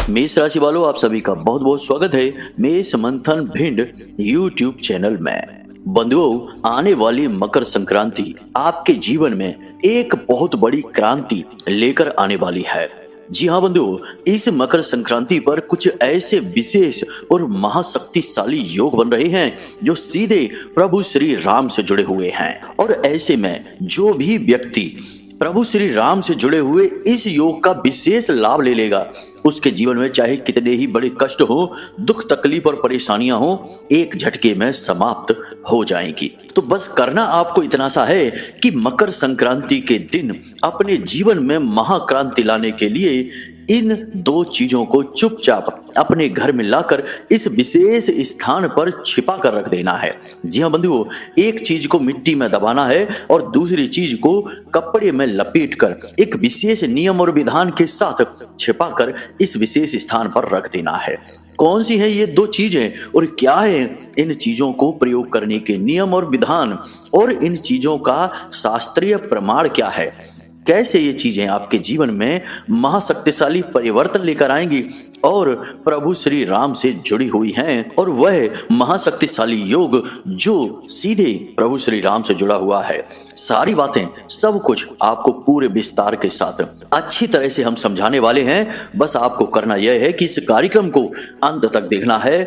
मेष राशि वालों, आप सभी का बहुत बहुत स्वागत है मेष मंथन भिंड यूट्यूब चैनल में। बंधुओं, आने वाली मकर संक्रांति आपके जीवन में एक बहुत बड़ी क्रांति लेकर आने वाली है। जी हाँ बंधुओं, इस मकर संक्रांति पर कुछ ऐसे विशेष और महाशक्तिशाली योग बन रहे हैं जो सीधे प्रभु श्री राम से जुड़े हुए हैं। और ऐसे में जो भी व्यक्ति प्रभु श्री राम से जुड़े हुए इस योग का विशेष लाभ ले लेगा, उसके जीवन में चाहे कितने ही बड़े कष्ट हो, दुख तकलीफ और परेशानियां हो, एक झटके में समाप्त हो जाएंगी। तो बस करना आपको इतना सा है कि मकर संक्रांति के दिन अपने जीवन में महाक्रांति लाने के लिए इन दो चीजों को चुपचाप अपने घर में लाकर इस विशेष स्थान पर छिपा कर रख देना है। जी हाँ बंधुओं, एक चीज को मिट्टी में दबाना है और दूसरी चीज को कपड़े में लपेटकर एक विशेष नियम और विधान के साथ छिपा कर इस विशेष स्थान पर रख देना है। कौन सी है ये दो चीजें और क्या है इन चीजों को प्रयोग करने के नियम और विधान, और इन चीजों का शास्त्रीय प्रमाण क्या है, कैसे ये चीजें आपके जीवन में महाशक्तिशाली परिवर्तन लेकर आएंगी और प्रभु श्री राम से जुड़ी हुई हैं। और वह महाशक्तिशाली योग जो सीधे प्रभु श्री राम से जुड़ा हुआ है, सारी बातें सब कुछ आपको पूरे विस्तार के साथ अच्छी तरह से हम समझाने वाले हैं। बस आपको करना यह है कि इस कार्यक्रम को अंत तक देखना है,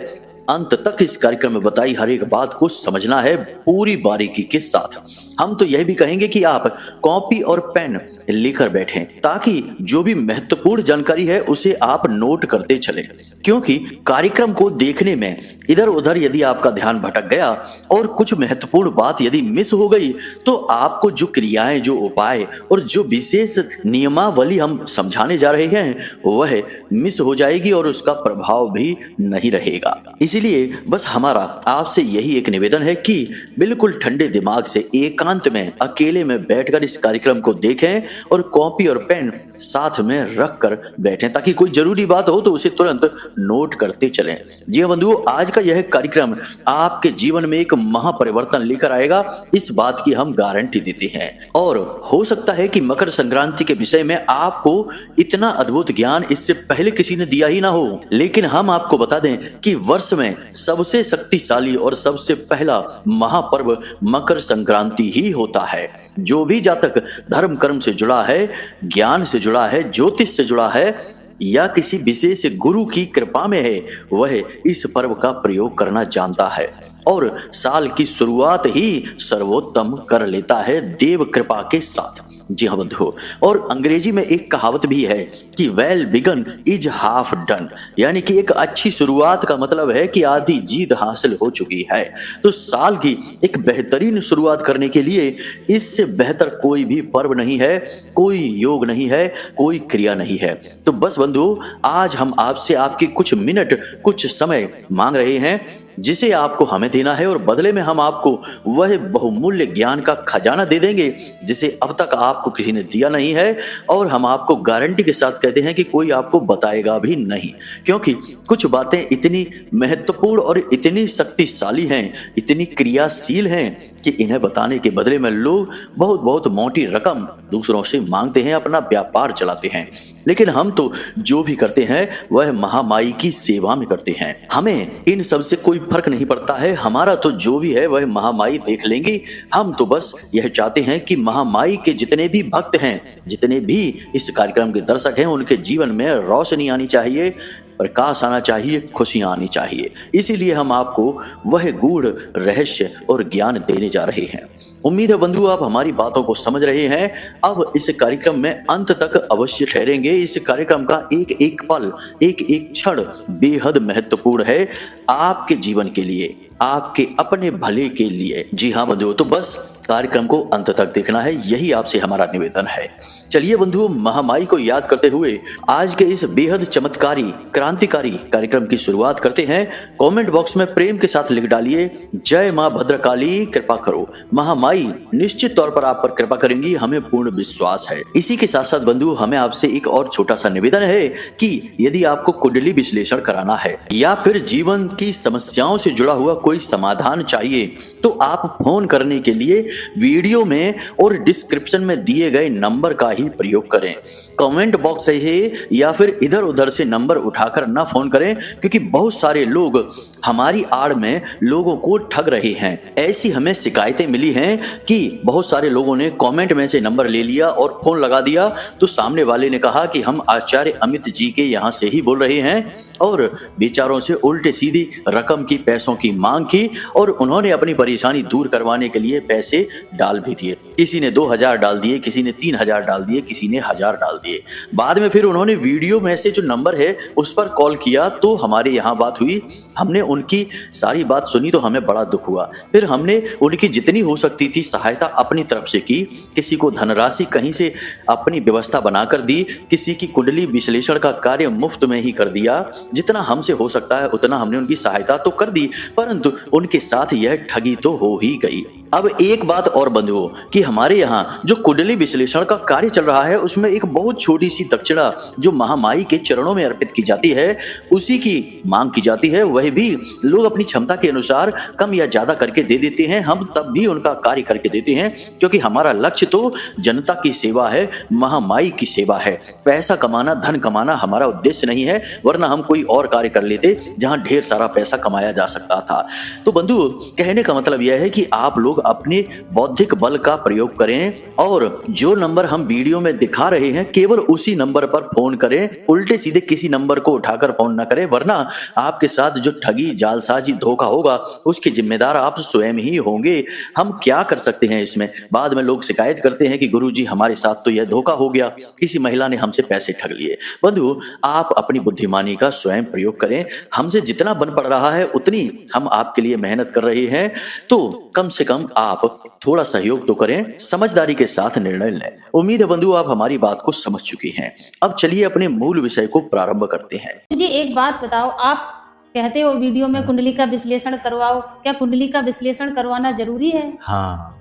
अंत तक इस कार्यक्रम में बताई हर एक बात को समझना है पूरी बारीकी के साथ। हम तो यह भी कहेंगे कि आप कॉपी और पेन लेकर बैठें ताकि जो भी महत्वपूर्ण जानकारी है उसे आप नोट करते चलें, क्योंकि कार्यक्रम को देखने में इधर उधर यदि आपका ध्यान भटक गया और कुछ महत्वपूर्ण बात यदि मिस हो गई तो आपको जो क्रियाएं, जो उपाय और जो विशेष नियमावली हम समझाने जा रहे हैं वह मिस हो जाएगी और उसका प्रभाव भी नहीं रहेगा। इसीलिए बस हमारा आपसे यही एक निवेदन है कि बिल्कुल ठंडे दिमाग से एकांत में अकेले में बैठकर इस कार्यक्रम को देखें और कॉपी और पेन साथ में रख कर बैठें ताकि कोई जरूरी बात हो तो उसे तुरंत नोट करते चलें। जी बंधुओं, आज का यह कार्यक्रम आपके जीवन में एक महापरिवर्तन लेकर आएगा, इस बात की हम गारंटी देते हैं। और हो सकता है कि मकर संक्रांति के विषय में आपको इतना अद्भुत ज्ञान इससे पहले किसी ने दिया ही ना हो, लेकिन हम आपको बता दें कि वर्ष में सबसे शक्तिशाली और सबसे पहला महापर्व मकर संक्रांति ही होता है। जो भी जातक धर्म कर्म से जुड़ा है, ज्ञान से जुड़ा है, ज्योतिष से जुड़ा है या किसी विशेष गुरु की कृपा में है, वह इस पर्व का प्रयोग करना जानता है और साल की शुरुआत ही सर्वोत्तम कर लेता है देव कृपा के साथ। जी हाँ बंधुओं, और अंग्रेजी में एक कहावत भी है कि well begun is half done, यानी कि एक अच्छी शुरुआत का मतलब है कि आधी जीत हासिल हो चुकी है। तो साल की एक बेहतरीन शुरुआत करने के लिए इससे बेहतर कोई भी पर्व नहीं है, कोई योग नहीं है, कोई क्रिया नहीं है। तो बस बंधुओं, आज हम आपसे आपके कुछ मिनट, कुछ समय मांग रहे हैं जिसे आपको हमें देना है और बदले में हम आपको वह बहुमूल्य ज्ञान का खजाना दे देंगे जिसे अब तक आपको किसी ने दिया नहीं है। और हम आपको गारंटी के साथ कहते हैं कि कोई आपको बताएगा भी नहीं, क्योंकि कुछ बातें इतनी महत्वपूर्ण और इतनी शक्तिशाली हैं, इतनी क्रियाशील हैं कि इन्हें बताने के बदले में लोग बहुत बहुत मोटी रकम दूसरों से मांगते हैं, अपना व्यापार चलाते हैं। लेकिन हम तो जो भी करते हैं वह महामाई की सेवा में करते हैं। हमें इन सब से कोई फर्क नहीं पड़ता है, हमारा तो जो भी है वह महामाई देख लेंगी। हम तो बस यह चाहते हैं कि महामाई के जितने भी भक्त हैं, जितने भी इस कार्यक्रम के दर्शक हैं, उनके जीवन में रोशनी आनी चाहिए, प्रकाश आना चाहिए, खुशियां आनी चाहिए। इसीलिए हम आपको वह गूढ़ रहस्य और ज्ञान देने जा रहे हैं। उम्मीद है बंधु आप हमारी बातों को समझ रहे हैं। अब इस कार्यक्रम में अंत तक अवश्य ठहरेंगे। इस कार्यक्रम का एक एक पल, एक एक क्षण बेहद महत्वपूर्ण है आपके जीवन के लिए, आपके अपने भले के लिए। जी हाँ बंधुओं, तो बस कार्यक्रम को अंत तक देखना है, यही आपसे हमारा निवेदन है। चलिए बंधुओं, महामाई को याद करते हुए आज के इस बेहद चमत्कारी, क्रांतिकारी कार्यक्रम की शुरुआत करते हैं। कमेंट बॉक्स में प्रेम के साथ लिख डालिए, जय मां भद्रकाली कृपा करो। महामाई निश्चित तौर पर आप पर कृपा करेंगी, हमें पूर्ण विश्वास है। इसी के साथ साथ बंधु, हमें आपसे एक और छोटा सा निवेदन है कि यदि आपको कुंडली विश्लेषण कराना है या फिर जीवन की समस्याओं से जुड़ा हुआ कोई समाधान चाहिए तो आप फोन करने के लिए वीडियो में और डिस्क्रिप्शन में दिए गए नंबर का ही प्रयोग करें। कमेंट बॉक्स से ही या फिर इधर उधर से नंबर उठाकर ना फोन करें, क्योंकि बहुत सारे लोग हमारी आड़ में लोगों को ठग रहे हैं। ऐसी हमें शिकायतें मिली हैं कि बहुत सारे लोगों ने कमेंट में से नंबर ले लिया और फोन लगा दिया, तो सामने वाले ने कहा कि हम आचार्य अमित जी के यहाँ से ही बोल रहे हैं, और बेचारों से उल्टे सीधी रकम की, पैसों की मांग की, और उन्होंने अपनी परेशानी दूर करवाने के लिए पैसे डाल भी दिए। किसी ने 2000 डाल दिए, किसी ने 3000 डाल दिए, किसी ने 1000 डाल दिए। बाद में फिर उन्होंने वीडियो में से जो नंबर है उस पर कॉल किया, तो हमारे यहाँ बात हुई, हमने उनकी सारी बात सुनी, तो हमें बड़ा दुख हुआ। फिर हमने उनकी जितनी हो सकती थी सहायता अपनी तरफ से की। किसी को धनराशि कहीं से अपनी व्यवस्था बनाकर दी, किसी की कुंडली विश्लेषण का कार्य मुफ्त में ही कर दिया। जितना हमसे हो सकता है उतना हमने उनकी सहायता तो कर दी, परंतु उनके साथ यह ठगी तो हो ही गई। अब एक बात और बंधुओं कि हमारे यहाँ जो कुंडली विश्लेषण का कार्य चल रहा है उसमें एक बहुत छोटी सी दक्षिणा जो महामाई के चरणों में अर्पित की जाती है, उसी की मांग की जाती है। वह भी लोग अपनी क्षमता के अनुसार कम या ज्यादा करके दे देते हैं। हम तब भी उनका कार्य करके देते हैं, क्योंकि हमारा लक्ष्य तो जनता की सेवा है, महामाई की सेवा है। पैसा कमाना, धन कमाना हमारा उद्देश्य नहीं है, वरना हम कोई और कार्य कर लेते जहां ढेर सारा पैसा कमाया जा सकता था। तो बंधु, कहने का मतलब यह है कि आप लोग अपने बौद्धिक बल का प्रयोग करें, और जो नंबर हम वीडियो में दिखा रहे हैं केवल उसी नंबर पर फोन करें। उल्टे सीधे किसी नंबर को उठाकर फोन न करें, वरना आपके साथ जो ठगी, जालसाजी, धोखा होगा उसके जिम्मेदार आप स्वयं ही होंगे। हम क्या कर सकते हैं इसमें? बाद में लोग शिकायत करते हैं कि गुरुजी हमारे साथ तो यह धोखा हो गया, किसी महिला ने हमसे पैसे ठग लिए। बंधु, आप अपनी बुद्धिमानी का स्वयं प्रयोग करें। हमसे जितना बन पड़ रहा है उतनी हम आपके लिए मेहनत कर रहे हैं, तो कम से कम आप थोड़ा सहयोग तो करें, समझदारी के साथ निर्णय लें। उम्मीद है बंधु आप हमारी बात को समझ चुकी हैं। अब चलिए अपने मूल विषय को प्रारंभ करते हैं। मुझे एक बात बताओ, आप कहते हो वीडियो में कुंडली का विश्लेषण करवाओ, क्या कुंडली का विश्लेषण करवाना जरूरी है? हाँ,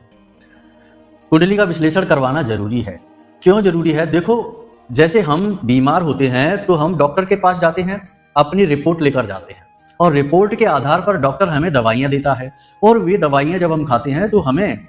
कुंडली का विश्लेषण करवाना जरूरी है। क्यों जरूरी है? देखो, जैसे हम बीमार होते हैं तो हम डॉक्टर के पास जाते हैं, अपनी रिपोर्ट लेकर जाते हैं, और रिपोर्ट के आधार पर डॉक्टर हमें दवाइयां देता है, और वे दवाइयां जब हम खाते हैं तो हमें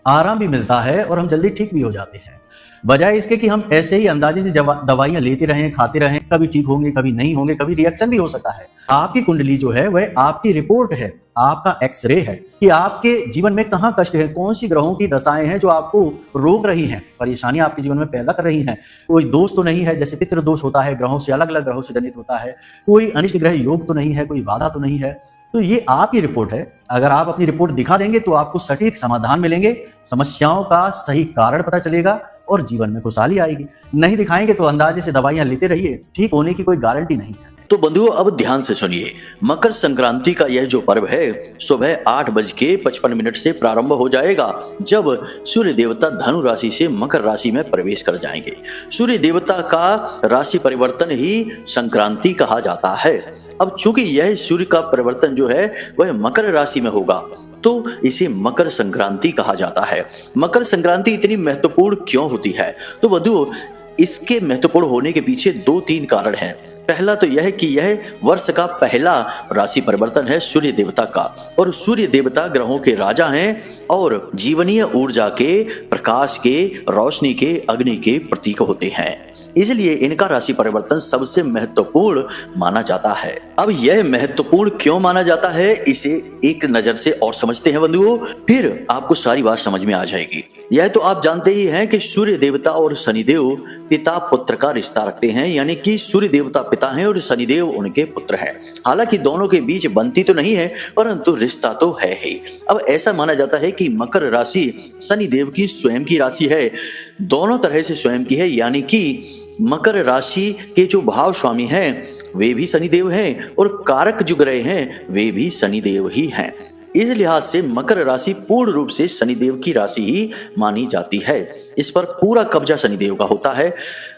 आराम भी मिलता है और हम जल्दी ठीक भी हो जाते हैं। बजाय इसके कि हम ऐसे ही अंदाजे से दवाइयां लेते रहें, खाते रहें, कभी ठीक होंगे, कभी नहीं होंगे, कभी रिएक्शन भी हो सकता है। आपकी कुंडली जो है वह आपकी रिपोर्ट है, आपका एक्सरे है कि आपके जीवन में कहाँ कष्ट है, कौन सी ग्रहों की दशाएं हैं जो आपको रोक रही हैं, परेशानी आपके जीवन में पैदा कर रही हैं। कोई दोष तो नहीं है, जैसे पितृ दोष होता है, ग्रहों से, अलग अलग ग्रहों से जनित होता है। कोई अनिष्ट ग्रह योग तो नहीं है, कोई बाधा तो नहीं है। तो ये आपकी रिपोर्ट है। अगर आप अपनी रिपोर्ट दिखा देंगे तो आपको सटीक समाधान मिलेंगे, समस्याओं का सही कारण पता चलेगा और जीवन में खुशहाली आएगी। नहीं दिखाएंगे तो अंदाजे से दवाइयां लेते रहिए, ठीक होने की कोई गारंटी नहीं है। तो बंधुओं, अब ध्यान से सुनिए। मकर संक्रांति का यह जो पर्व है सुबह 8:55 से प्रारंभ हो जाएगा, जब सूर्य देवता धनु राशि से मकर राशि में प्रवेश कर जाएंगे। सूर्य देवता का राशि परिवर्तन ही संक्रांति कहा जाता है। अब चूंकि यह सूर्य का परिवर्तन जो है वह मकर राशि में होगा, तो इसे मकर संक्रांति कहा जाता है। मकर संक्रांति इतनी महत्वपूर्ण क्यों होती है? तो बंधुओं, इसके महत्वपूर्ण होने के पीछे 2-3 कारण हैं। पहला तो यह कि यह वर्ष का पहला राशि परिवर्तन है सूर्य देवता का, और सूर्य देवता ग्रहों के राजा हैं और जीवनीय ऊर्जा के, प्रकाश के, रोशनी के, अग्नि के प्रतीक होते हैं। इसलिए इनका राशि परिवर्तन सबसे महत्वपूर्ण माना जाता है। अब यह महत्वपूर्ण क्यों माना जाता है, इसे एक नजर से और समझते हैं बंधुओं, फिर आपको सारी बात समझ में आ जाएगी। यह तो आप जानते ही हैं कि सूर्य देवता और शनिदेव पिता पुत्र का रिश्ता रखते हैं, यानी कि सूर्य देवता पिता हैं और शनिदेव उनके पुत्र हैं। हालांकि दोनों के बीच बनती तो नहीं है, परंतु रिश्ता तो है ही। अब ऐसा माना जाता है कि मकर राशि शनिदेव की स्वयं की राशि है, दोनों तरह से स्वयं की है, यानी कि मकर राशि के जो भाव स्वामी हैं वे भी शनिदेव हैं और कारक जो ग्रह हैं वे भी शनिदेव ही हैं। इस लिहाज से मकर राशि पूर्ण रूप से शनिदेव की राशि ही मानी जाती है। इस पर पूरा कब्जा शनिदेव का होता है।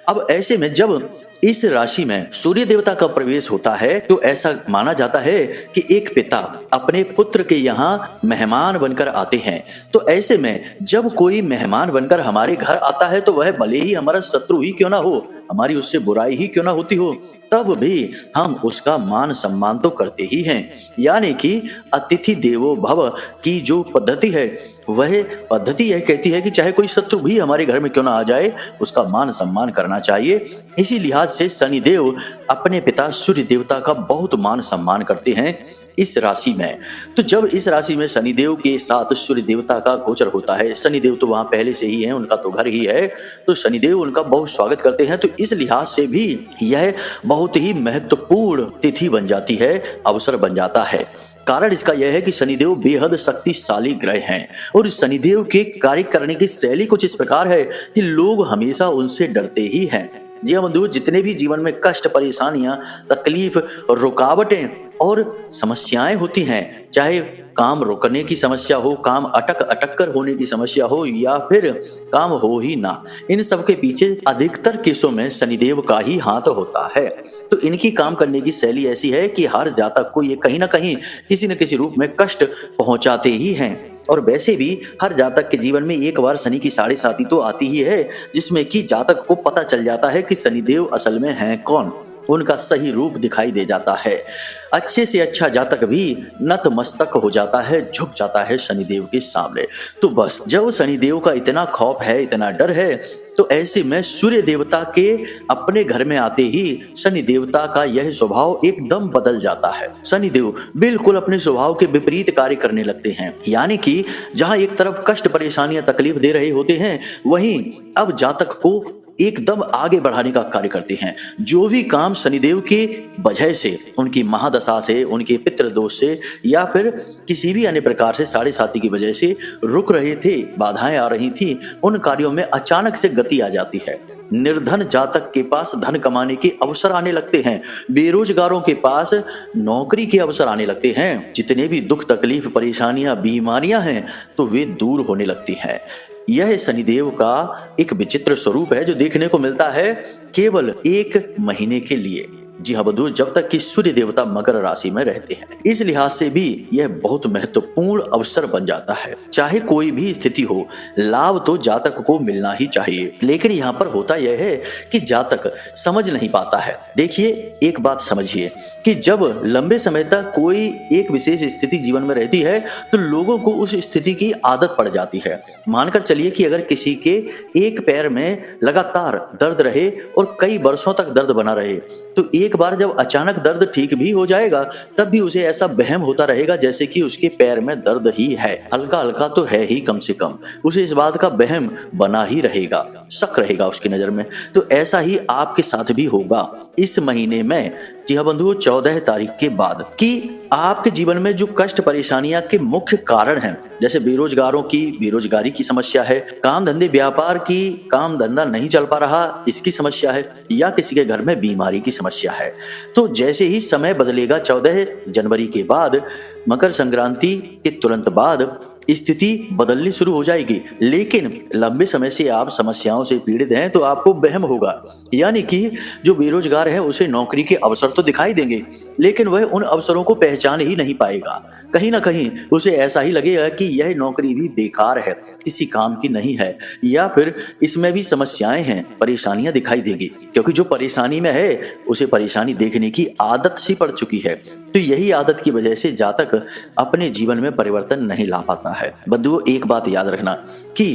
अब ऐसे में जब इस राशि में सूर्य देवता का प्रवेश होता है तो ऐसा माना जाता है कि एक पिता अपने पुत्र के यहाँ मेहमान बनकर आते हैं। तो ऐसे में जब कोई मेहमान बनकर हमारे घर आता है तो वह भले ही हमारा शत्रु ही क्यों ना हो, हमारी उससे बुराई ही क्यों ना होती हो, तब भी हम उसका मान सम्मान तो करते ही हैं। यानी कि अतिथि देवो भव की जो पद्धति है वह पद्धति यह कहती है कि चाहे कोई शत्रु भी हमारे घर में क्यों ना आ जाए, उसका मान सम्मान करना चाहिए। इसी लिहाज से शनिदेव अपने पिता सूर्य देवता का बहुत मान सम्मान करते हैं इस राशि में। तो जब इस राशि में शनिदेव के साथ सूर्य देवता का गोचर होता है, शनिदेव तो वहां पहले से ही है, उनका तो घर ही है, तो शनिदेव उनका बहुत स्वागत करते हैं। तो इस लिहाज से भी यह बहुत ही महत्वपूर्ण तिथि बन जाती है, अवसर बन जाता है। कारण इसका यह है कि शनिदेव बेहद शक्तिशाली ग्रह हैं और शनिदेव के कार्य करने की शैली कुछ इस प्रकार है कि लोग हमेशा उनसे डरते ही हैं। जी हाँ बंधुओं, जितने भी जीवन में कष्ट, परेशानियां, तकलीफ, रुकावटें और समस्याएं होती हैं, चाहे काम रोकने की समस्या हो, काम अटक कर होने की समस्या हो या फिर काम हो ही ना, इन सब के पीछे अधिकतर केसों में शनिदेव का ही हाथ होता है। तो इनकी काम करने की शैली ऐसी है कि हर जातक को ये कहीं ना कहीं किसी न किसी रूप में कष्ट पहुंचाते ही हैं। और वैसे भी हर जातक के जीवन में एक बार शनि की साढ़े साती तो आती ही है, जिसमें कि जातक को पता चल जाता है कि शनिदेव असल में हैं कौन, उनका सही रूप दिखाई दे जाता है। अच्छे से अच्छा जातक भी नतमस्तक हो जाता है, झुक जाता है शनिदेव के सामने। तो बस जब शनिदेव का इतना खौफ है, इतना डर है, तो ऐसे में सूर्य देवता के अपने घर में आते ही शनि देवता का यह स्वभाव एकदम बदल जाता है। शनिदेव बिल्कुल अपने स्वभाव के विपरीत कार्य करने लगते हैं, यानी कि जहां एक तरफ कष्ट, परेशानियां, तकलीफ दे रहे होते हैं, वहीं अब जातक को एकदम आगे बढ़ाने का कार्य करते हैं। जो भी काम शनिदेव के वजह से, उनकी महादशा से, उनके पितृदोष से या फिर किसी भी अन्य प्रकार से साढ़े साती की वजह से रुक रहे थे, बाधाएं आ रही थी, उन कार्यों में अचानक से गति आ जाती है। निर्धन जातक के पास धन कमाने के अवसर आने लगते हैं, बेरोजगारों के पास नौकरी के अवसर आने लगते हैं, जितने भी दुख, तकलीफ, परेशानियां, बीमारियां हैं तो वे दूर होने लगती हैं। यह शनिदेव का एक विचित्र स्वरूप है जो देखने को मिलता है केवल 1 महीने के लिए। जी हाँ बंधु, जब तक कि सूर्य देवता मकर राशि में रहते हैं। इस लिहाज से भी यह बहुत महत्वपूर्ण अवसर बन जाता है। चाहे कोई भी स्थिति हो, लाभ तो जातक को मिलना ही चाहिए, लेकिन यहाँ पर होता यह है कि जातक समझ नहीं पाता है। देखिए, एक बात समझिए कि जब लंबे समय तक कोई एक विशेष स्थिति जीवन में रहती है तो लोगों को उस स्थिति की आदत पड़ जाती है। मानकर चलिए कि अगर किसी के एक पैर में लगातार दर्द रहे और कई वर्षों तक दर्द बना रहे, तो एक बार जब अचानक दर्द ठीक भी हो जाएगा, तब भी उसे ऐसा वहम होता रहेगा जैसे कि उसके पैर में दर्द ही है, हल्का हल्का तो है ही, कम से कम उसे इस बात का वहम बना ही रहेगा, शक रहेगा उसकी नजर में। तो ऐसा ही आपके साथ भी होगा इस महीने में। जी हाँ बंधुओं, 14 तारीख के बाद कि आपके जीवन में जो कष्ट, परेशानियां के मुख्य कारण हैं, जैसे बेरोजगारों की बेरोजगारी की समस्या है, काम धंधे व्यापार की काम धंधा नहीं चल पा रहा इसकी समस्या है, या किसी के घर में बीमारी की समस्या है, तो जैसे ही समय बदलेगा 14 जनवरी के बाद, मकर संक्रांति के तुरंत बाद स्थिति बदलनी शुरू हो जाएगी। लेकिन लंबे समय से आप समस्याओं से पीड़ित हैं तो आपको वहम होगा, यानी कि जो बेरोजगार है उसे नौकरी के अवसर तो दिखाई देंगे, लेकिन वह उन अवसरों को पहचान ही नहीं पाएगा। कहीं ना कहीं उसे ऐसा ही लगेगा कि यह नौकरी भी बेकार है, किसी काम की नहीं है, या फिर इसमें भी समस्याएं हैं, परेशानियां दिखाई देंगी, क्योंकि जो परेशानी में है उसे परेशानी देखने की आदत सी पड़ चुकी है। तो यही आदत की वजह से जातक अपने जीवन में परिवर्तन नहीं ला पाता है। बंधुओं, एक बात याद रखना कि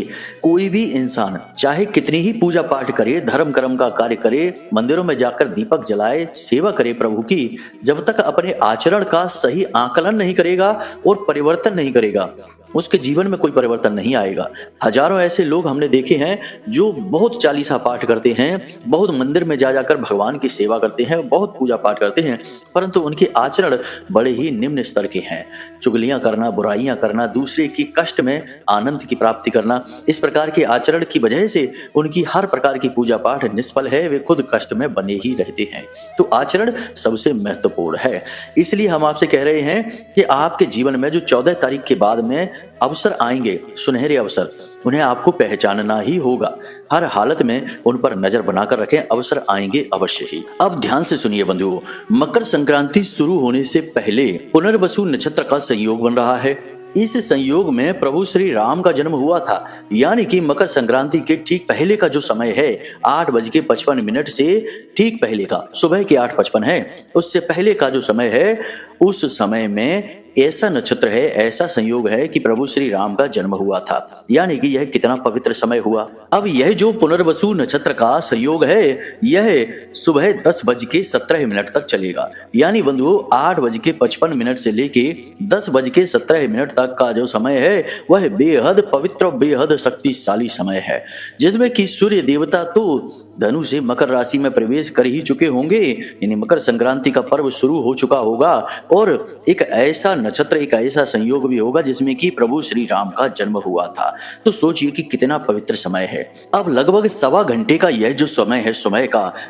कोई भी इंसान चाहे कितनी ही पूजा पाठ करे, धर्म कर्म का कार्य करे, मंदिरों में जाकर दीपक जलाए, सेवा करे प्रभु की, जब तक अपने आचरण का सही आकलन नहीं करेगा और परिवर्तन नहीं करेगा, उसके जीवन में कोई परिवर्तन नहीं आएगा। हजारों ऐसे लोग हमने देखे हैं जो बहुत चालीसा पाठ करते हैं, बहुत मंदिर में जा जाकर भगवान की सेवा करते हैं, बहुत पूजा पाठ करते हैं, परंतु उनके आचरण बड़े ही निम्न स्तर के हैं। चुगलियां करना, बुराइयां करना, दूसरे की कष्ट में आनंद की प्राप्ति करना, इस प्रकार के आचरण की वजह से उनकी हर प्रकार की पूजा पाठ निष्फल है, वे खुद कष्ट में बने ही रहते हैं। तो आचरण सबसे महत्वपूर्ण है। इसलिए हम आपसे कह रहे हैं कि आपके जीवन में जो 14 तारीख के बाद में अवसर आएंगे, सुनहरे अवसर, उन्हें आपको पहचानना ही होगा। हर हालत में उन पर नजर बनाकर रखें, अवसर आएंगे अवश्य ही। अब ध्यान से सुनिए बंधुओं, मकर संक्रांति शुरू होने से पहले पुनर्वसु नक्षत्र का संयोग बन रहा है। इस संयोग में प्रभु श्री राम का जन्म हुआ था, यानी कि मकर संक्रांति के ठीक पहले का जो समय है 8:55 से ठीक पहले का, सुबह के 8:55 है, उससे पहले का जो समय है उस समय में ऐसा नक्षत्र है, ऐसा संयोग है कि प्रभु श्री राम का जन्म हुआ था। यानी कि यह कितना पवित्र समय हुआ। अब यह जो पुनर्वसु नक्षत्र का संयोग है, यह सुबह 10:17 तक चलेगा। यानी बंधुओं 8:55 से लेके 10:17 तक का जो समय है वह बेहद पवित्र और बेहद शक्तिशाली समय है, जिसमें कि सूर्य देवता तो धनु से मकर राशि में प्रवेश कर ही चुके होंगे, यानी मकर संक्रांति का पर्व शुरू हो चुका होगा और एक ऐसा नक्षत्र, एक ऐसा संयोग भी होगा जिसमें कि प्रभु श्री राम का जन्म हुआ था। तो सोचिए कि कितना पवित्र समय है। अब लगभग 1.25 घंटे का यह जो समय है,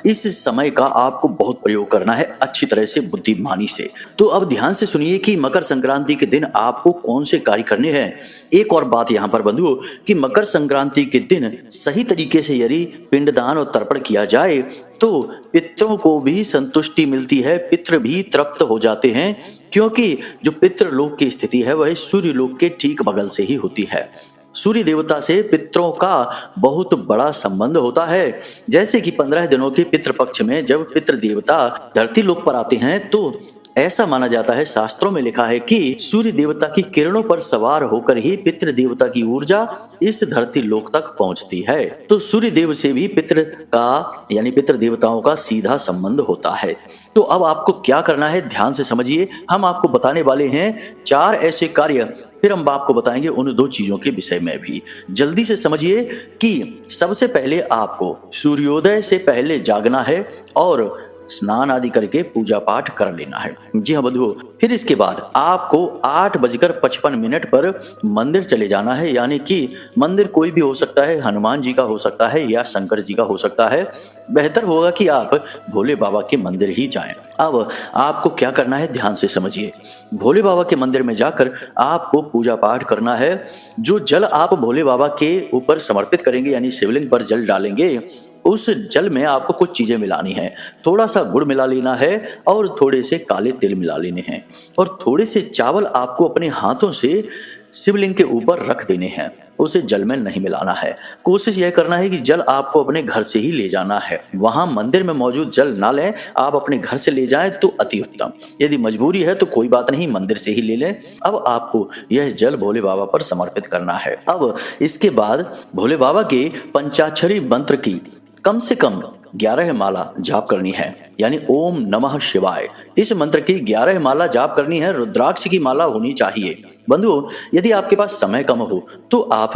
इस समय का आपको बहुत प्रयोग करना है अच्छी तरह से, बुद्धिमानी से। तो अब ध्यान से सुनिए कि मकर संक्रांति के दिन आपको कौन से कार्य करने हैं। एक और बात यहाँ पर बंधुओं कि मकर संक्रांति के दिन सही तरीके से यदि पिंडदान और तर्पण किया जाए तो पितरों को भी संतुष्टि मिलती है, पितृ भी तृप्त हो जाते हैं, क्योंकि जो पितृलोक की स्थिति है वह सूर्य लोक के ठीक बगल से ही होती है। सूर्य देवता से पितरों का बहुत बड़ा संबंध होता है। जैसे कि 15 दिनों के पितृपक्ष में जब पितृ देवता धरती लोक पर आते हैं तो ऐसा माना जाता है, शास्त्रों में लिखा है कि सूर्य देवता की किरणों पर सवार होकर ही पितृ देवता की ऊर्जा इस धरती लोक तक पहुंचती है। तो सूर्य देव से भी पितृ का यानी पितृ देवताओं का सीधा संबंध होता है। तो अब आपको क्या करना है, ध्यान से समझिए। हम आपको बताने वाले हैं 4 ऐसे कार्य, फिर हम आपको बताएंगे उन 2 चीजों के विषय में भी। जल्दी से समझिए कि सबसे पहले आपको सूर्योदय से पहले जागना है और स्नान आदि करके पूजा पाठ कर लेना है। जी हाँ बंधुओं, फिर इसके बाद आपको 8:55 पर मंदिर चले जाना है। यानी कि मंदिर कोई भी हो सकता है, हनुमान जी का हो सकता है या शंकर जी का हो सकता है। बेहतर होगा कि आप भोले बाबा के मंदिर ही जाएं। अब आपको क्या करना है, ध्यान से समझिए। भोले बाबा के मंदिर में जाकर आपको पूजा पाठ करना है। जो जल आप भोले बाबा के ऊपर समर्पित करेंगे यानी शिवलिंग पर जल डालेंगे, उस जल में आपको कुछ चीजें मिलानी है। थोड़ा सा गुड़ मिला लेना है और थोड़े से काले तिल मिला लेने हैं और थोड़े से चावल आपको अपने हाथों से शिवलिंग के ऊपर रख देने हैं। उसे जल में नहीं मिलाना है। कोशिश यह करना है कि जल आपको अपने घर से ही ले जाना है। वहां मंदिर में मौजूद जल ना लें, आप अपने घर से ले जाएं तो अति उत्तम। यदि मजबूरी है तो कोई बात नहीं, मंदिर से ही ले लें। अब आपको यह जल भोले बाबा पर समर्पित करना है। अब इसके बाद भोले बाबा के पंचाक्षरी मंत्र की कम से कम 11 माला जाप करनी है, यानी ओम नमः शिवाय। इस मंत्र की 11 माला जाप करनी है। रुद्राक्ष की माला होनी चाहिए। बंधुओं, यदि आपके पास समय कम हो तो आप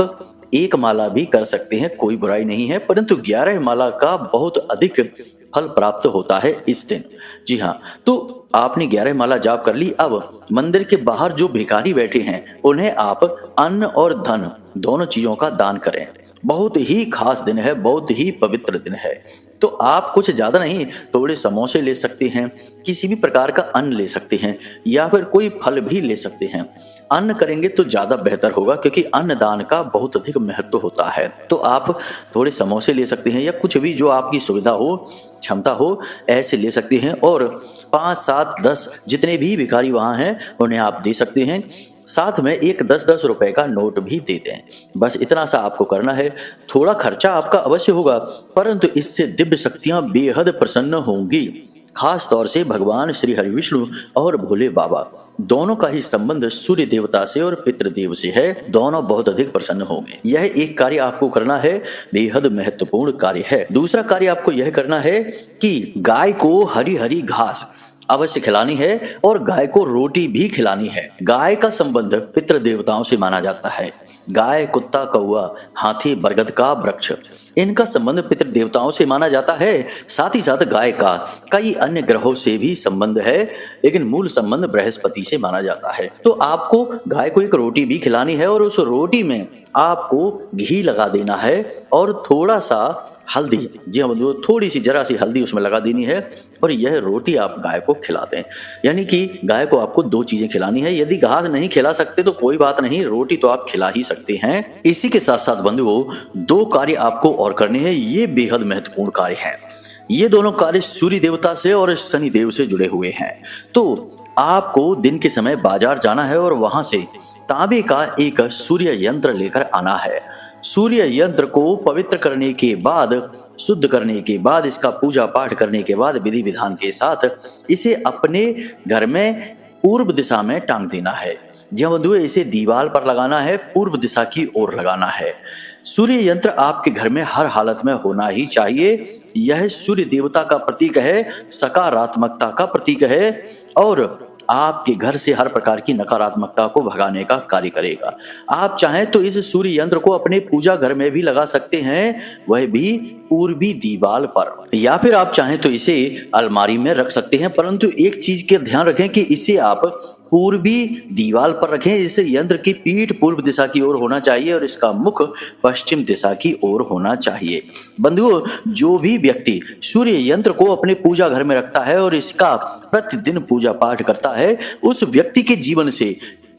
1 माला भी कर सकते हैं, कोई बुराई नहीं है, परंतु 11 माला का बहुत अधिक फल प्राप्त होता है इस दिन। जी हाँ, तो आपने 11 माला जाप कर ली। अब मंदिर के बाहर जो भिखारी बैठे हैं उन्हें आप अन्न और धन दोनों चीजों का दान करें। बहुत ही खास दिन है, बहुत ही पवित्र दिन है। तो आप कुछ ज्यादा नहीं, थोड़े समोसे ले सकते हैं, किसी भी प्रकार का अन्न ले सकते हैं या फिर कोई फल भी ले सकते हैं। अन्न करेंगे तो ज्यादा बेहतर होगा क्योंकि अन्नदान का बहुत अधिक महत्व होता है। तो आप थोड़े समोसे ले सकते हैं या कुछ भी जो आपकी सुविधा हो, क्षमता हो, ऐसे ले सकते हैं और 5, 7, 10 जितने भी भिखारी वहां हैं उन्हें आप दे सकते हैं। साथ में एक 10-10 रुपए का नोट भी दे दें। बस इतना सा आपको करना है। थोड़ा खर्चा आपका अवश्य होगा, परंतु इससे दिव्य शक्तियां बेहद प्रसन्न होंगी। खास तौर से भगवान श्री हरि विष्णु और भोले बाबा दोनों का ही संबंध सूर्य देवता से और पितृदेव से है। दोनों बहुत अधिक प्रसन्न होंगे। यह एक कार्य आपको करना है, बेहद महत्वपूर्ण कार्य है। दूसरा कार्य आपको यह करना है कि गाय को हरी हरी घास अवश्य खिलानी है और गाय को रोटी भी खिलानी है। गाय का संबंध पितृ देवताओं से माना जाता है। गाय, कुत्ता, कौआ, हाथी, बरगद का वृक्ष, इनका संबंध पितृ देवताओं से माना जाता है। साथ ही साथ गाय का कई अन्य ग्रहों से भी संबंध है, लेकिन मूल संबंध बृहस्पति से माना जाता है। तो आपको गाय को एक रोटी भी खिलानी है और उस रोटी में आपको घी लगा देना है और थोड़ा सा हल्दी, जी हाँ बंधुओं, थोड़ी सी जरा सी हल्दी उसमें लगा देनी है और यह रोटी आप गाय को खिलाते हैं। यानी कि गाय को आपको 2 चीजें खिलानी है। यदि घास नहीं खिला सकते तो कोई बात नहीं, रोटी तो आप खिला ही सकते हैं। इसी के साथ साथ बंधुओं 2 कार्य आपको और करने हैं। ये बेहद महत्वपूर्ण कार्य हैं। ये दोनों कार्य सूर्य देवता से और शनि देव से जुड़े हुए हैं। तो आपको दिन के समय बाजार जाना है और वहां से तांबे का एक सूर्य यंत्र लेकर आना है। सूर्य यंत्र को पवित्र करने के बाद, शुद्ध करने के बाद, इसका पूजा पाठ करने के बाद विधि विधान के साथ इसे अपने घर में पूर्व दिशा में टांग देना है। जी हाँ बंधुओं, इसे दीवार पर लगाना है, पूर्व दिशा की ओर लगाना है। सूर्य यंत्र आपके घर में हर हालत में होना ही चाहिए। यह सूर्य देवता का प्रतीक है, सकारात्मकता का प्रतीक है और आपके घर से हर प्रकार की नकारात्मकता को भगाने का कार्य करेगा। आप चाहें तो इस सूर्य यंत्र को अपने पूजा घर में भी लगा सकते हैं, वह भी पूर्वी दीवार पर, या फिर आप चाहें तो इसे अलमारी में रख सकते हैं। परंतु एक चीज का ध्यान रखें कि इसे आप पूर्वी दीवार पर रखें। इस यंत्र की पीठ पूर्व दिशा की ओर होना चाहिए और इसका मुख पश्चिम दिशा की ओर होना चाहिए। बंधुओं, जो भी व्यक्ति सूर्य यंत्र को अपने पूजा घर में रखता है और इसका प्रतिदिन पूजा पाठ करता है, उस व्यक्ति के जीवन से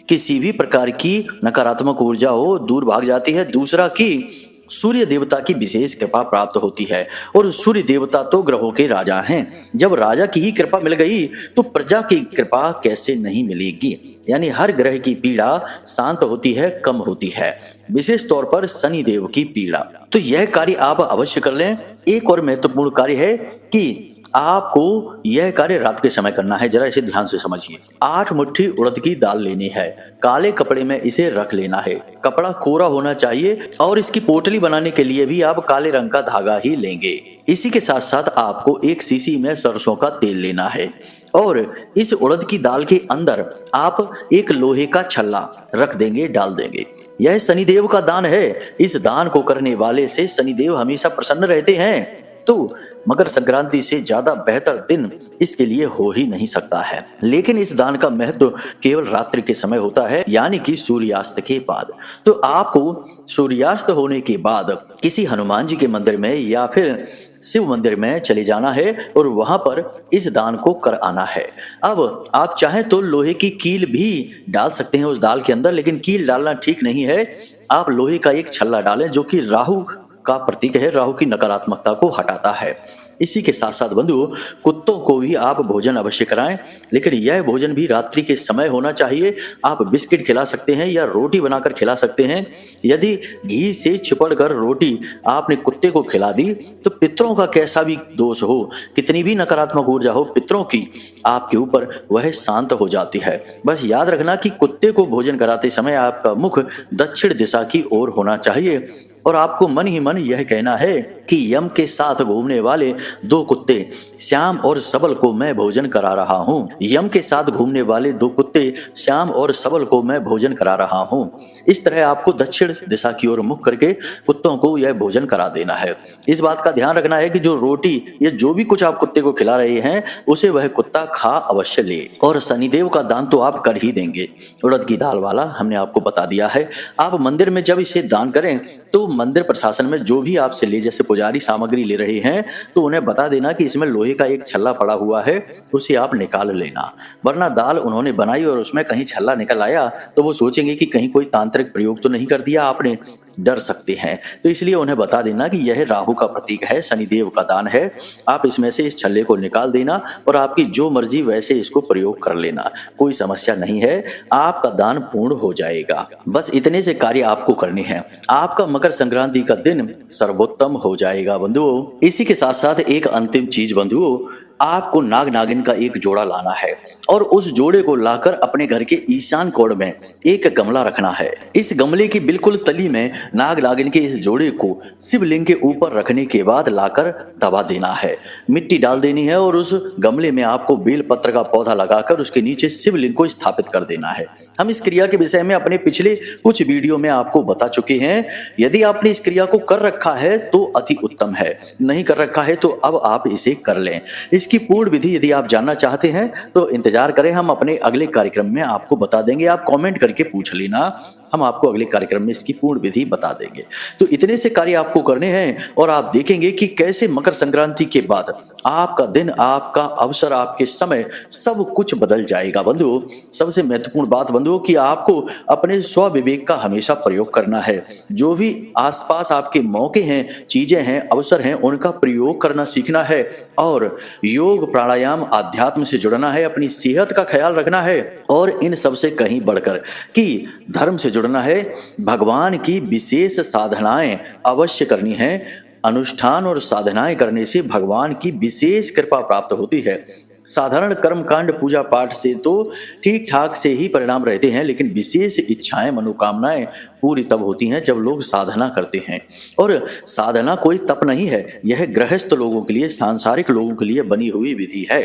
किसी भी प्रकार की नकारात्मक ऊर्जा हो दूर भाग जाती है। दूसरा कि सूर्य देवता की विशेष कृपा प्राप्त होती है और सूर्य देवता तो ग्रहों के राजा हैं। जब राजा की ही कृपा मिल गई तो प्रजा की कृपा कैसे नहीं मिलेगी। यानी हर ग्रह की पीड़ा शांत होती है, कम होती है, विशेष तौर पर शनि देव की पीड़ा। तो यह कार्य आप अवश्य कर लें। एक और महत्वपूर्ण कार्य है कि आपको यह कार्य रात के समय करना है। जरा इसे ध्यान से समझिए। 8 मुट्ठी उड़द की दाल लेनी है, काले कपड़े में इसे रख लेना है, कपड़ा कोरा होना चाहिए और इसकी पोटली बनाने के लिए भी आप काले रंग का धागा ही लेंगे। इसी के साथ साथ आपको एक शीशी में सरसों का तेल लेना है और इस उड़द की दाल के अंदर आप एक लोहे का छल्ला रख देंगे, डाल देंगे। यह शनिदेव का दान है। इस दान को करने वाले से शनिदेव हमेशा प्रसन्न रहते हैं। तो मकर संक्रांति से ज्यादा बेहतर दिन इसके लिए हो ही नहीं सकता है। लेकिन इस दान का महत्व केवल रात्रि के समय होता है, यानी कि सूर्यास्त के बाद। तो आपको सूर्यास्त होने के बाद किसी हनुमान जी के मंदिर में या फिर शिव मंदिर में चले जाना है और वहां पर इस दान को कर आना है। अब आप चाहें तो लोहे की कील भी डाल सकते हैं उस दाल के अंदर, लेकिन कील डालना ठीक नहीं है। आप लोहे का एक छल्ला डालें जो कि राहु का प्रतीक है, राहु की नकारात्मकता को हटाता है। इसी के साथ साथ बंधुओं, कुत्तों को भी आप भोजन अवश्य कराएं, लेकिन यह भोजन भी रात्रि के समय होना चाहिए। आप बिस्किट खिला सकते हैं या रोटी बनाकर खिला सकते हैं। यदि घी से चिपड़ कर रोटी आपने कुत्ते को खिला दी तो पितरों का कैसा भी दोष हो, कितनी भी नकारात्मक ऊर्जा हो पितरों की आपके ऊपर, वह शांत हो जाती है। बस याद रखना कि कुत्ते को भोजन कराते समय आपका मुख दक्षिण दिशा की ओर होना चाहिए और आपको मन ही मन यह कहना है कि यम के साथ घूमने वाले 2 कुत्ते श्याम और सबल को मैं भोजन करा रहा हूँ। यम के साथ घूमने वाले 2 कुत्ते श्याम और सबल को मैं भोजन करा रहा हूँ। इस तरह आपको दक्षिण दिशा की ओर मुख करके कुत्तों को यह भोजन करा देना है। इस बात का ध्यान रखना है कि जो रोटी या जो भी कुछ आप कुत्ते को खिला रहे हैं उसे वह कुत्ता खा अवश्य ले। और शनिदेव का दान तो आप कर ही देंगे, उड़द की दाल वाला हमने आपको बता दिया है। आप मंदिर में जब इसे दान करें तो मंदिर प्रशासन में जो भी आपसे ले, जैसे पुजारी सामग्री ले रहे हैं, तो उन्हें बता देना कि इसमें लोहे का एक छल्ला पड़ा हुआ है, उसे आप निकाल लेना। वरना दाल उन्होंने बनाई और उसमें कहीं छल्ला निकल आया तो वो सोचेंगे कि कहीं कोई तांत्रिक प्रयोग तो नहीं कर दिया आपने, डर सकते हैं। तो इसलिए उन्हें बता देना कि यह राहु का प्रतीक है, शनिदेव का दान है। आप इसमें से इस छल्ले को निकाल देना और आपकी जो मर्जी वैसे इसको प्रयोग कर लेना, कोई समस्या नहीं है, आपका दान पूर्ण हो जाएगा। बस इतने से कार्य आपको करने हैं, आपका मकर संक्रांति का दिन सर्वोत्तम हो जाएगा बंधुओं। इसी के साथ साथ एक अंतिम चीज बंधुओं, आपको नाग नागिन का एक जोड़ा लाना है और उस जोड़े को लाकर अपने घर के ईशान कोण में एक गमला रखना है। इस गमले की बिल्कुल तली में नाग नागिन के इस जोड़े को शिवलिंग के ऊपर रखने के बाद लाकर दबा देना है, मिट्टी डाल देनी है और उस गमले में आपको बेल पत्र का पौधा लगाकर उसके नीचे शिवलिंग को स्थापित कर देना है। हम इस क्रिया के विषय में अपने पिछले कुछ वीडियो में आपको बता चुके हैं। यदि आपने इस क्रिया को कर रखा है तो अति उत्तम है, नहीं कर रखा है तो अब आप इसे कर लें। इसकी पूर्ण विधि यदि आप जानना चाहते हैं तो इंतजार करें, हम अपने अगले कार्यक्रम में आपको बता देंगे। आप कमेंट करके पूछ लेना, हम आपको अगले कार्यक्रम में इसकी पूर्ण विधि बता देंगे। तो इतने से कार्य आपको करने हैं और आप देखेंगे कि कैसे मकर संक्रांति के बाद आपका दिन, आपका अवसर, आपके समय सब कुछ बदल जाएगा बंधुओं। सबसे महत्वपूर्ण बात बंधुओं कि आपको अपने स्व विवेक का हमेशा प्रयोग करना है। जो भी आसपास आपके मौके हैं, चीजें हैं, अवसर हैं, उनका प्रयोग करना सीखना है और योग, प्राणायाम, आध्यात्म से जुड़ना है, अपनी सेहत का ख्याल रखना है और इन सबसे कहीं बढ़कर कि धर्म से जुड़ना है। भगवान की विशेष साधनाएं अवश्य करनी है। अनुष्ठान और साधनाएं करने से भगवान की विशेष कृपा प्राप्त होती है। साधारण कर्मकांड पूजा पाठ से तो ठीक ठाक से ही परिणाम रहते हैं, लेकिन विशेष इच्छाएं मनोकामनाएं पूरी तब होती हैं जब लोग साधना करते हैं। और साधना कोई तप नहीं है, यह गृहस्थ लोगों के लिए, सांसारिक लोगों के लिए बनी हुई विधि है।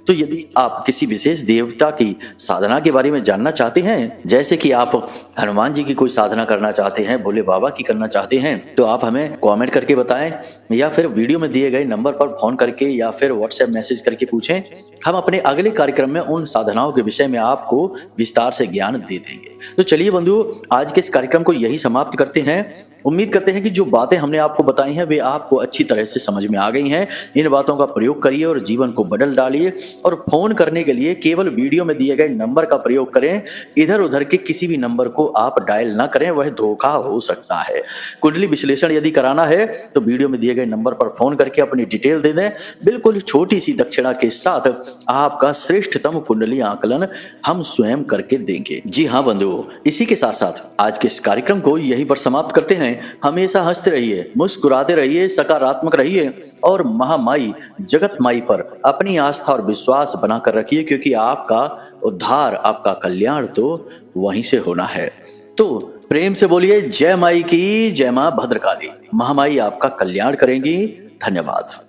तो यदि आप किसी विशेष देवता की साधना के बारे में जानना चाहते हैं, जैसे कि आप हनुमान जी की कोई साधना करना चाहते हैं, भोले बाबा की करना चाहते हैं, तो आप हमें कमेंट करके बताएं या फिर वीडियो में दिए गए नंबर पर फोन करके या फिर व्हाट्सएप मैसेज करके पूछें। हम अपने अगले कार्यक्रम में उन साधनाओं के विषय में आपको विस्तार से ज्ञान दे देंगे। तो चलिए बंधुओं, आज के इस कार्यक्रम को यही समाप्त करते हैं। उम्मीद करते हैं कि जो बातें हमने आपको बताई हैं वे आपको अच्छी तरह से समझ में आ गई हैं। इन बातों का प्रयोग करिए और जीवन को बदल डालिए। और फोन करने के लिए केवल वीडियो में दिए गए नंबर का प्रयोग करें, इधर उधर के किसी भी नंबर को आप डायल ना करें, वह धोखा हो सकता है। कुंडली विश्लेषण यदि कराना है तो वीडियो में दिए गए नंबर पर फोन करके अपनी डिटेल दे दें। बिल्कुल छोटी सी दक्षिणा के साथ आपका श्रेष्ठतम कुंडली आकलन हम स्वयं करके देंगे। जी हाँ बंधुओं, इसी के साथ साथ आज के इस कार्यक्रम को यहीं पर समाप्त करते हैं। हमेशा हंसते रहिए, मुस्कुराते रहिए, सकारात्मक रहिए और महामाई जगत माई पर अपनी आस्था और विश्वास बनाकर रखिए, क्योंकि आपका उद्धार, आपका कल्याण तो वहीं से होना है। तो प्रेम से बोलिए जय माई की, जय मां भद्रकाली। महामाई आपका कल्याण करेंगी। धन्यवाद।